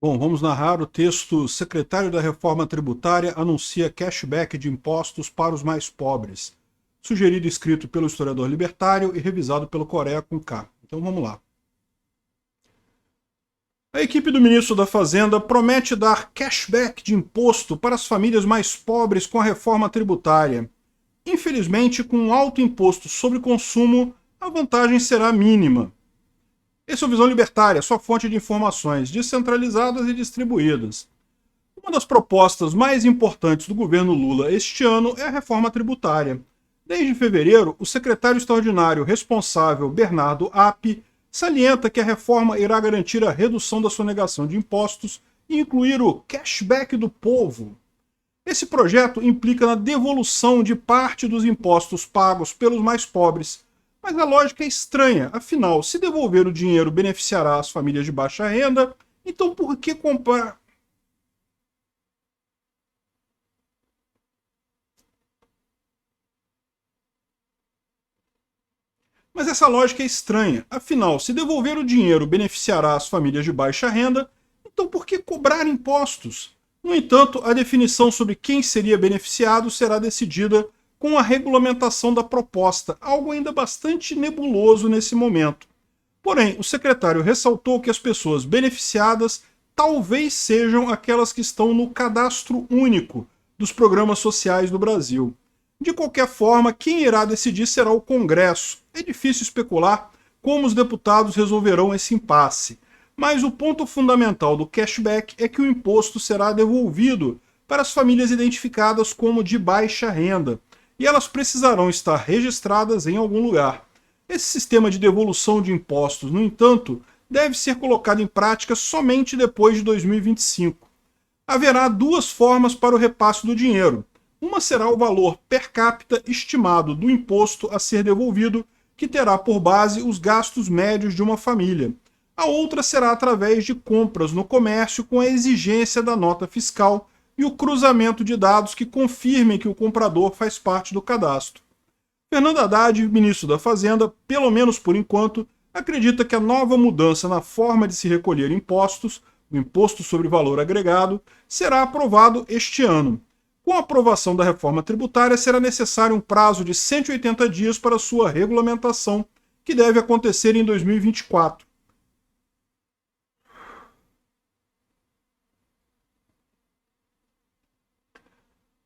Bom, vamos narrar o texto. Secretário da Reforma Tributária anuncia cashback de impostos para os mais pobres. Sugerido e escrito pelo historiador libertário e revisado pelo Coreia com K. Então vamos lá. A equipe do ministro da Fazenda promete dar cashback de imposto para as famílias mais pobres com a reforma tributária. Infelizmente, com um alto imposto sobre consumo, a vantagem será mínima. Esse é o Visão Libertária, sua fonte de informações descentralizadas e distribuídas. Uma das propostas mais importantes do governo Lula este ano é a reforma tributária. Desde fevereiro, o secretário extraordinário responsável, Bernardo App, salienta que a reforma irá garantir a redução da sonegação de impostos e incluir o cashback do povo. Esse projeto implica na devolução de parte dos impostos pagos pelos mais pobres. Mas a lógica é estranha, afinal, se devolver o dinheiro beneficiará as famílias de baixa renda, então por que comprar? Mas essa lógica é estranha, afinal, se devolver o dinheiro beneficiará as famílias de baixa renda, então por que cobrar impostos? No entanto, a definição sobre quem seria beneficiado será decidida com a regulamentação da proposta, algo ainda bastante nebuloso nesse momento. Porém, o secretário ressaltou que as pessoas beneficiadas talvez sejam aquelas que estão no cadastro único dos programas sociais do Brasil. De qualquer forma, quem irá decidir será o Congresso. É difícil especular como os deputados resolverão esse impasse. Mas o ponto fundamental do cashback é que o imposto será devolvido para as famílias identificadas como de baixa renda, e elas precisarão estar registradas em algum lugar. Esse sistema de devolução de impostos, no entanto, deve ser colocado em prática somente depois de 2025. Haverá duas formas para o repasse do dinheiro. Uma será o valor per capita estimado do imposto a ser devolvido, que terá por base os gastos médios de uma família. A outra será através de compras no comércio com a exigência da nota fiscal e o cruzamento de dados que confirmem que o comprador faz parte do cadastro. Fernando Haddad, ministro da Fazenda, pelo menos por enquanto, acredita que a nova mudança na forma de se recolher impostos, o imposto sobre valor agregado, será aprovado este ano. Com a aprovação da reforma tributária, será necessário um prazo de 180 dias para sua regulamentação, que deve acontecer em 2024.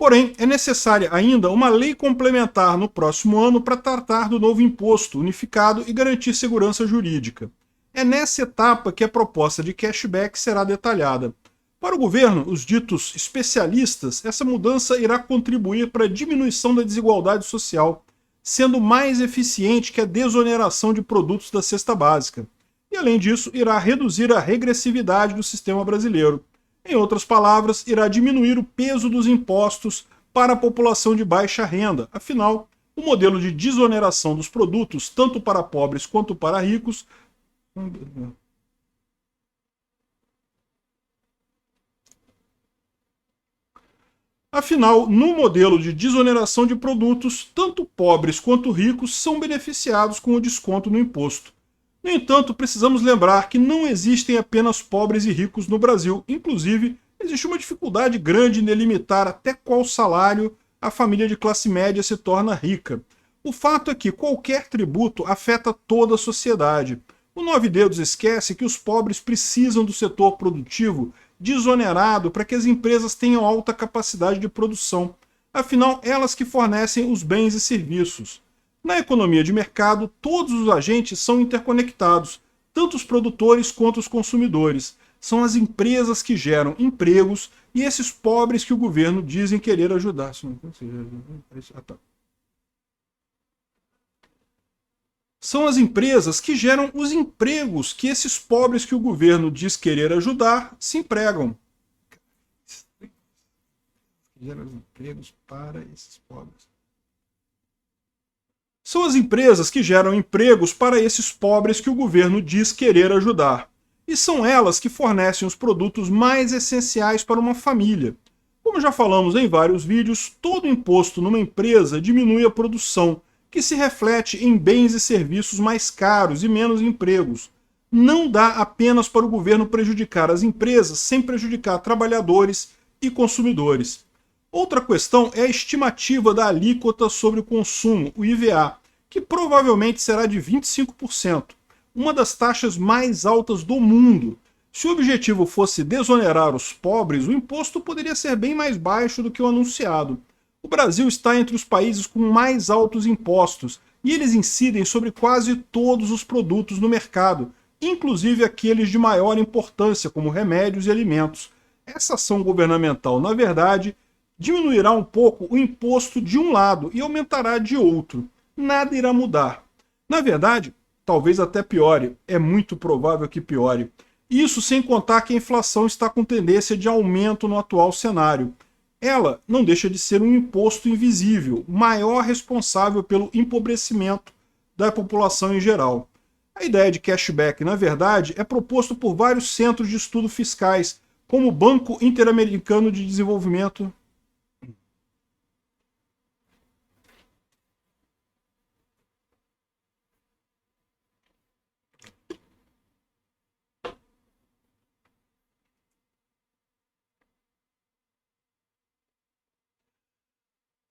Porém, é necessária ainda uma lei complementar no próximo ano para tratar do novo imposto unificado e garantir segurança jurídica. É nessa etapa que a proposta de cashback será detalhada. Para o governo, os ditos especialistas, essa mudança irá contribuir para a diminuição da desigualdade social, sendo mais eficiente que a desoneração de produtos da cesta básica. E, além disso, irá reduzir a regressividade do sistema brasileiro. Em outras palavras, irá diminuir o peso dos impostos para a população de baixa renda. Afinal, o modelo de desoneração dos produtos, tanto para pobres quanto para ricos, afinal, no modelo de desoneração de produtos, tanto pobres quanto ricos são beneficiados com o desconto no imposto. No entanto, precisamos lembrar que não existem apenas pobres e ricos no Brasil. Inclusive, existe uma dificuldade grande em delimitar até qual salário a família de classe média se torna rica. O fato é que qualquer tributo afeta toda a sociedade. O Nove Dedos esquece que os pobres precisam do setor produtivo desonerado para que as empresas tenham alta capacidade de produção. Afinal, elas que fornecem os bens e serviços. Na economia de mercado, todos os agentes são interconectados, tanto os produtores quanto os consumidores. São as empresas que geram empregos e esses pobres que o governo dizem querer ajudar. São as empresas que geram os empregos que esses pobres que o governo diz querer ajudar se empregam. Geram empregos para esses pobres. São as empresas que geram empregos para esses pobres que o governo diz querer ajudar. E são elas que fornecem os produtos mais essenciais para uma família. Como já falamos em vários vídeos, todo imposto numa empresa diminui a produção, que se reflete em bens e serviços mais caros e menos empregos. não dá apenas para o governo prejudicar as empresas sem prejudicar trabalhadores e consumidores. Outra questão é a estimativa da alíquota sobre o consumo, o IVA, que provavelmente será de 25%, uma das taxas mais altas do mundo. Se o objetivo fosse desonerar os pobres, o imposto poderia ser bem mais baixo do que o anunciado. O Brasil está entre os países com mais altos impostos e eles incidem sobre quase todos os produtos no mercado, inclusive aqueles de maior importância, como remédios e alimentos. Essa ação governamental, na verdade, diminuirá um pouco o imposto de um lado e aumentará de outro. Nada irá mudar. Na verdade, talvez até piore. É muito provável que piore. Isso sem contar que a inflação está com tendência de aumento no atual cenário. Ela não deixa de ser um imposto invisível, maior responsável pelo empobrecimento da população em geral. A ideia de cashback, na verdade, é proposto por vários centros de estudo fiscais, como o Banco Interamericano de Desenvolvimento.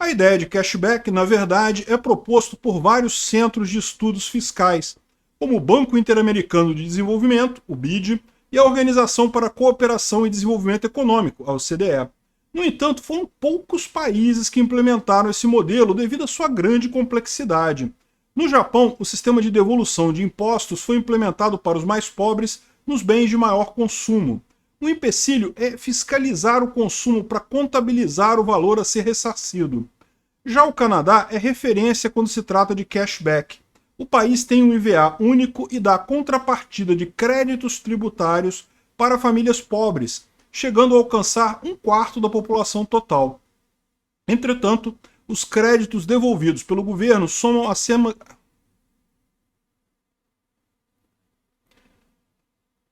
A ideia de cashback, na verdade, é proposto por vários centros de estudos fiscais, como o Banco Interamericano de Desenvolvimento, o BID, e a Organização para a Cooperação e Desenvolvimento Econômico, a OCDE. No entanto, foram poucos países que implementaram esse modelo devido à sua grande complexidade. No Japão, o sistema de devolução de impostos foi implementado para os mais pobres nos bens de maior consumo. O empecilho é fiscalizar o consumo para contabilizar o valor a ser ressarcido. Já o Canadá é referência quando se trata de cashback. O país tem um IVA único e dá contrapartida de créditos tributários para famílias pobres, chegando a alcançar um quarto da população total. Entretanto, os créditos devolvidos pelo governo somam acima.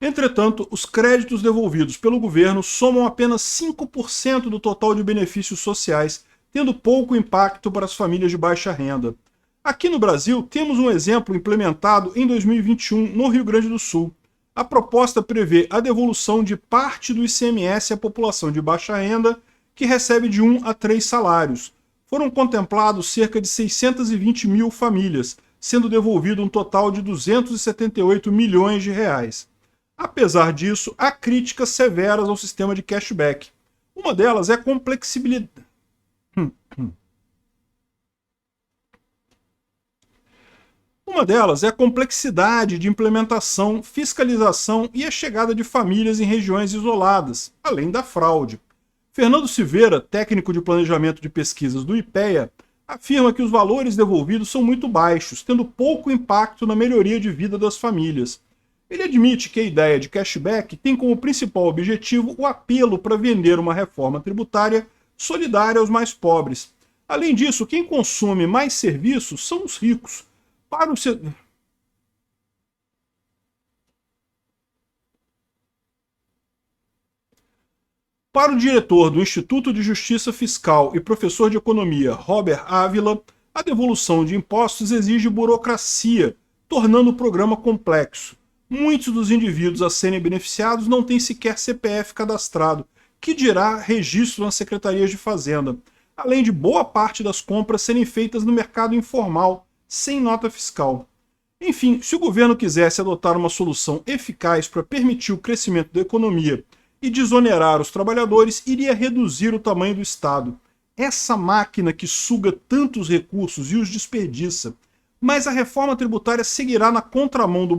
Entretanto, os créditos devolvidos pelo governo somam apenas 5% do total de benefícios sociais, tendo pouco impacto para as famílias de baixa renda. Aqui no Brasil, temos um exemplo implementado em 2021 no Rio Grande do Sul. A proposta prevê a devolução de parte do ICMS à população de baixa renda, que recebe de 1 a 3 salários. Foram contemplados cerca de 620 mil famílias, sendo devolvido um total de 278 milhões de reais. Apesar disso, há críticas severas ao sistema de cashback. Uma delas é a complexibilidade. Uma delas é a complexidade de implementação, fiscalização e a chegada de famílias em regiões isoladas, além da fraude. Fernando Silveira, técnico de planejamento de pesquisas do IPEA, afirma que os valores devolvidos são muito baixos, tendo pouco impacto na melhoria de vida das famílias. Ele admite que a ideia de cashback tem como principal objetivo o apelo para vender uma reforma tributária solidária aos mais pobres. Além disso, quem consome mais serviços são os ricos. Para o, se... Para o diretor do Instituto de Justiça Fiscal e professor de economia, Robert Ávila, a devolução de impostos exige burocracia, tornando o programa complexo. Muitos dos indivíduos a serem beneficiados não têm sequer CPF cadastrado, que dirá registro nas secretarias de Fazenda, além de boa parte das compras serem feitas no mercado informal, sem nota fiscal. Enfim, se o governo quisesse adotar uma solução eficaz para permitir o crescimento da economia e desonerar os trabalhadores, iria reduzir o tamanho do Estado. Essa máquina que suga tantos recursos e os desperdiça. Mas a reforma tributária seguirá na contramão do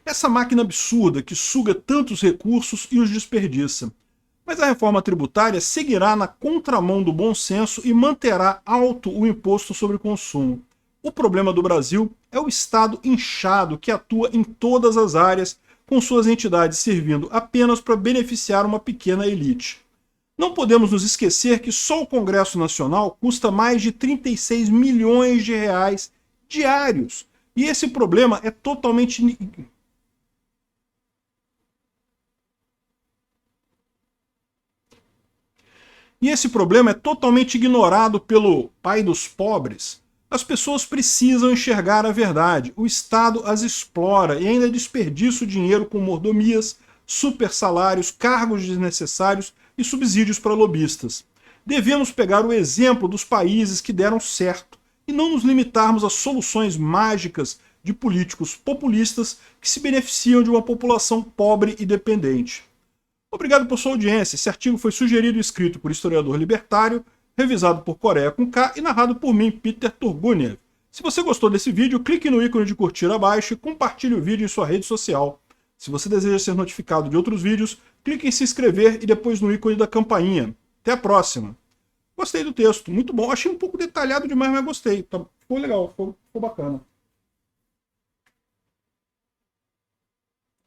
Essa máquina absurda que suga tantos recursos e os desperdiça. Mas a reforma tributária seguirá na contramão do bom senso e manterá alto o imposto sobre o consumo. O problema do Brasil é o Estado inchado que atua em todas as áreas, com suas entidades servindo apenas para beneficiar uma pequena elite. Não podemos nos esquecer que só o Congresso Nacional custa mais de 36 milhões de reais diários. E esse problema é totalmente E esse problema é totalmente ignorado pelo pai dos pobres. As pessoas precisam enxergar a verdade. O Estado as explora e ainda desperdiça o dinheiro com mordomias, super salários, cargos desnecessários e subsídios para lobistas. Devemos pegar o exemplo dos países que deram certo e não nos limitarmos a soluções mágicas de políticos populistas que se beneficiam de uma população pobre e dependente. Obrigado por sua audiência. Esse artigo foi sugerido e escrito por historiador libertário, revisado por Coreia com K e narrado por mim, Peter Turguniev. Se você gostou desse vídeo, clique no ícone de curtir abaixo e compartilhe o vídeo em sua rede social. Se você deseja ser notificado de outros vídeos, clique em se inscrever e depois no ícone da campainha. Até a próxima! Gostei do texto, muito bom. Achei um pouco detalhado demais, mas gostei. Ficou legal, ficou bacana.